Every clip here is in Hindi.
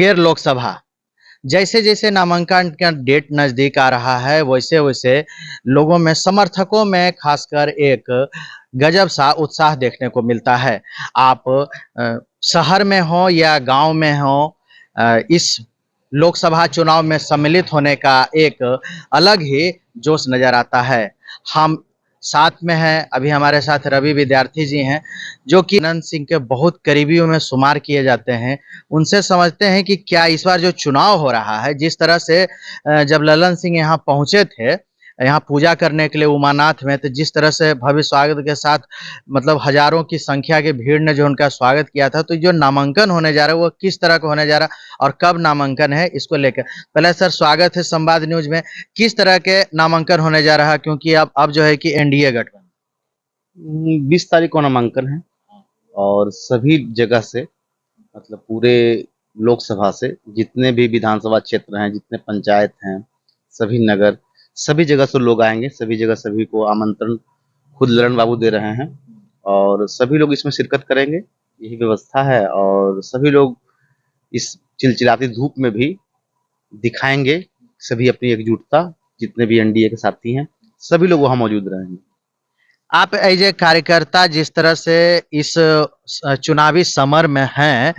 फिर लोकसभा जैसे जैसे नामांकन का डेट नजदीक आ रहा है वैसे वैसे लोगों में समर्थकों में खासकर एक गजब सा उत्साह देखने को मिलता है। आप शहर में हो या गांव में हो, इस लोकसभा चुनाव में सम्मिलित होने का एक अलग ही जोश नजर आता है। हम साथ में हैं, अभी हमारे साथ रवि विद्यार्थी जी हैं जो कि अनंत सिंह के बहुत करीबियों में शुमार किए जाते हैं। उनसे समझते हैं कि क्या इस बार जो चुनाव हो रहा है, जिस तरह से जब ललन सिंह यहाँ पहुंचे थे, यहाँ पूजा करने के लिए उमानाथ में, तो जिस तरह से भव्य स्वागत के साथ मतलब हजारों की संख्या की भीड़ ने जो उनका स्वागत किया था, तो जो नामांकन होने जा रहा है वो किस तरह का होने जा रहा है और कब नामांकन है, इसको लेकर पहले सर स्वागत है संवाद न्यूज में। किस तरह के नामांकन होने जा रहा है, क्योंकि अब जो है कि एनडीए गठबंधन 20 तारीख को नामांकन है और सभी जगह से मतलब पूरे लोकसभा से जितने भी विधानसभा क्षेत्र हैं, जितने पंचायत हैं, सभी नगर, सभी जगह से लोग आएंगे। सभी जगह सभी को आमंत्रण खुद ललन बाबू दे रहे हैं और सभी लोग इसमें शिरकत करेंगे, यही व्यवस्था है। और सभी लोग इस चिलचिलाती धूप में भी दिखाएंगे सभी अपनी एकजुटता। जितने भी एनडीए के साथी हैं सभी लोग वहां मौजूद रहेंगे। आप एज ए कार्यकर्ता जिस तरह से इस चुनावी समर में हैं,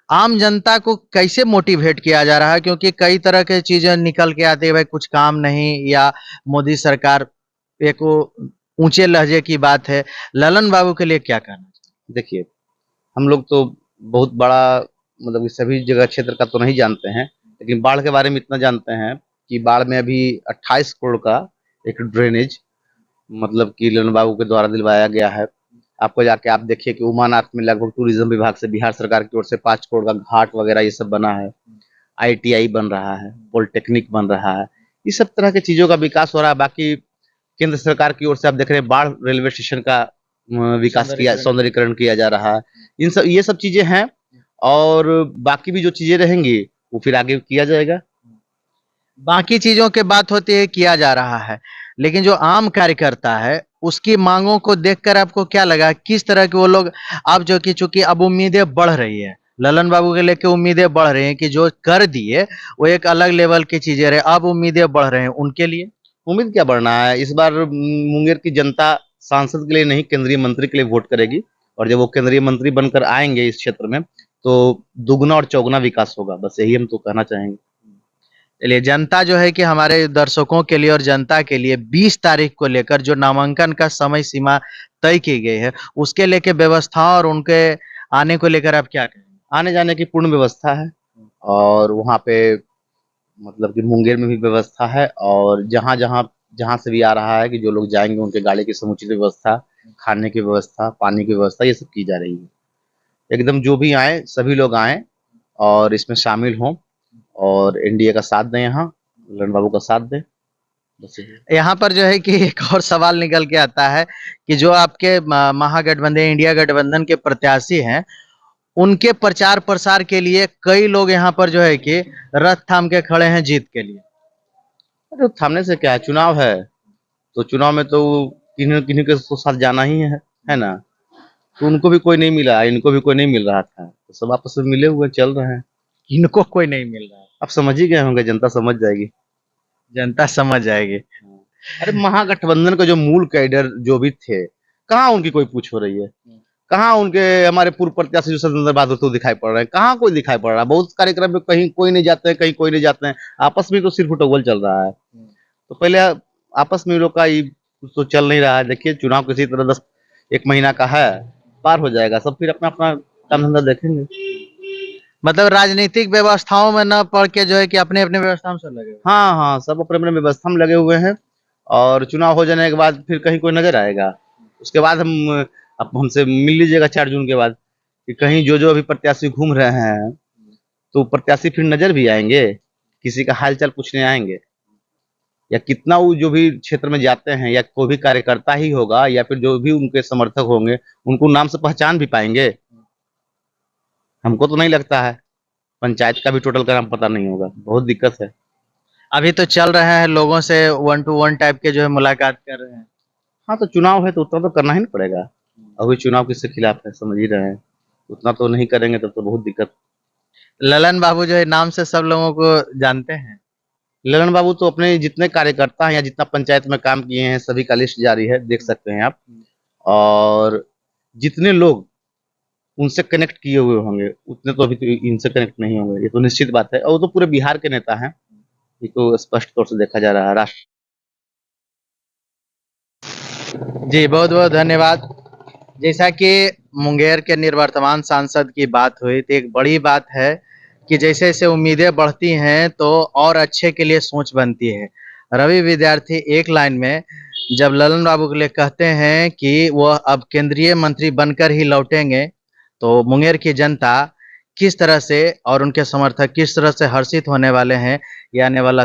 आम जनता को कैसे मोटिवेट किया जा रहा है, क्योंकि कई तरह के चीजें निकल के आती है, भाई कुछ काम नहीं या मोदी सरकार, एक वो ऊंचे लहजे की बात है। ललन बाबू के लिए क्या कहना? देखिए, हम लोग तो बहुत बड़ा मतलब कि सभी जगह क्षेत्र का तो नहीं जानते हैं, लेकिन बाढ़ के बारे में इतना जानते हैं कि बाढ़ में अभी 28 करोड़ का एक ड्रेनेज मतलब कि ललन बाबू के द्वारा दिलवाया गया है। आपको जाके आप देखिए कि उमानाथ में लगभग टूरिज्म विभाग से बिहार सरकार की ओर से 5 करोड़ का घाट वगैरह ये सब बना है। आईटीआई बन रहा है, पॉलिटेक्निक बन रहा है, इस सब तरह की चीजों का विकास हो रहा है। बाकी केंद्र सरकार की ओर से आप देख रहे हैं बाढ़ रेलवे स्टेशन का विकास किया, सौंदर्यीकरण किया जा रहा है। ये सब चीजें हैं और बाकी भी जो चीजें रहेंगी वो फिर आगे किया जाएगा। बाकी चीजों की बात होती है, किया जा रहा है, लेकिन जो आम कार्यकर्ता है उसकी मांगों को देखकर आपको क्या लगा, किस तरह के वो लोग, अब जो कि चूंकि अब उम्मीदें बढ़ रही है, ललन बाबू के लेके उम्मीदें बढ़ रही हैं कि जो कर दिए वो एक अलग लेवल की चीजें रहे, अब उम्मीदें बढ़ रहे हैं उनके लिए। उम्मीद क्या बढ़ना है, इस बार मुंगेर की जनता सांसद के लिए नहीं केंद्रीय मंत्री के लिए वोट करेगी और जब वो केंद्रीय मंत्री बनकर आएंगे इस क्षेत्र में तो दुगना और चौगुना विकास होगा। बस यही हम तो कहना चाहेंगे। चलिए, जनता जो है कि हमारे दर्शकों के लिए और जनता के लिए 20 तारीख को लेकर जो नामांकन का समय सीमा तय की गई है, उसके लेके व्यवस्था और उनके आने को लेकर आप क्या कहेंगे? आने जाने की पूर्ण व्यवस्था है और वहाँ पे मतलब कि मुंगेर में भी व्यवस्था है और जहाँ जहाँ जहाँ से भी आ रहा है कि जो लोग जाएंगे उनके गाड़ी की समुचित व्यवस्था, खाने की व्यवस्था, पानी की व्यवस्था, ये सब की जा रही है। एकदम जो भी आए सभी लोग आए और इसमें शामिल हों और एनडीए का साथ दें, यहाँ ललन बाबू का साथ दें। यहाँ पर जो है कि एक और सवाल निकल के आता है कि जो आपके महागठबंधन, इंडिया गठबंधन के प्रत्याशी हैं, उनके प्रचार प्रसार के लिए कई लोग यहाँ पर जो है कि रथ थाम के खड़े हैं जीत के लिए। अरे थामने से क्या है, चुनाव है तो चुनाव में तो किन्हीं किन्हीं के तो साथ जाना ही है ना। तो उनको भी कोई नहीं मिला, इनको भी कोई नहीं मिल रहा था, तो सब आपस में मिले हुए चल रहे हैं। इनको कोई नहीं मिल रहा है, आप समझ ही गए होंगे, जनता समझ जाएगी। जनता समझ जाएगी। अरे महागठबंधन का जो मूल कैडर जो भी थे, कहाँ उनकी कोई पूछ हो रही है? कहाँ उनके हमारे पूर्व प्रत्याशी जो सत्येंद्र बहादुर तो दिखाई पड़ रहे हैं? कहाँ कोई दिखाई पड़ रहा है? बहुत कार्यक्रम में कहीं कोई नहीं जाते हैं, कहीं कोई नहीं जाते हैं, आपस में तो सिर्फ उटोवल चल रहा है। तो पहले आपस में लोग का कुछ तो चल नहीं रहा है। देखिए चुनाव किसी तरह 1 महीना का है, पार हो जाएगा, सब फिर अपना अपना काम धंधा देखेंगे। मतलब राजनीतिक व्यवस्थाओं में न पड़ के जो है कि अपने अपने व्यवस्था में सब लगे हुए। हाँ हाँ, सब अपने अपने व्यवस्था में लगे हुए हैं और चुनाव हो जाने के बाद फिर कहीं कोई नजर आएगा। उसके बाद आप हमसे मिल लीजिएगा 4 जून के बाद कि कहीं जो जो अभी प्रत्याशी घूम रहे हैं तो प्रत्याशी फिर नजर भी आएंगे, किसी का हालचाल पूछने आएंगे, या कितना वो जो भी क्षेत्र में जाते हैं या कोई भी कार्यकर्ता ही होगा या फिर जो भी उनके समर्थक होंगे उनको नाम से पहचान भी पाएंगे? हमको तो नहीं लगता है। पंचायत का भी टोटल का नाम पता नहीं होगा, बहुत दिक्कत है। अभी तो चल रहे हैं, लोगों से 1 to 1 टाइप के जो है मुलाकात कर रहे हैं। हाँ तो चुनाव है तो उतना तो करना ही ना पड़ेगा। अभी चुनाव किसके खिलाफ है समझ ही रहे हैं, उतना तो नहीं करेंगे तब तो बहुत दिक्कत। ललन बाबू जो है नाम से सब लोगों को जानते हैं। ललन बाबू तो अपने जितने कार्यकर्ता हैं या जितना पंचायत में काम किए हैं सभी का लिस्ट जारी है, देख सकते हैं आप। और जितने लोग उनसे कनेक्ट किए हुए होंगे उतने तो अभी तो इनसे कनेक्ट नहीं होंगे, ये तो निश्चित बात है। और वो तो पूरे बिहार के नेता हैं, ये तो स्पष्ट तौर से देखा जा रहा है। राष्ट्र जी, बहुत-बहुत धन्यवाद। जैसा कि मुंगेर के निवर्तमान सांसद की बात हुई, तो एक बड़ी बात है कि जैसे-जैसे उम्मीदें बढ़ती हैं, तो और अच्छे के लिए सोच बनती है। रवि विद्यार्थी एक लाइन में जब ललन बाबू के लिए कहते हैं कि वह अब केंद्रीय मंत्री बनकर ही लौटेंगे, तो मुंगेर की जनता किस तरह से और उनके समर्थक किस तरह से हर्षित होने वाले हैं, ये आने वाला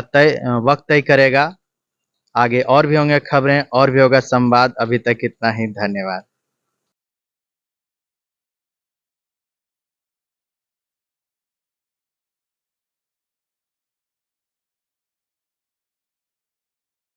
वक़्त तय करेगा। आगे और भी होंगे खबरें और भी होगा संवाद। अभी तक इतना ही, धन्यवाद।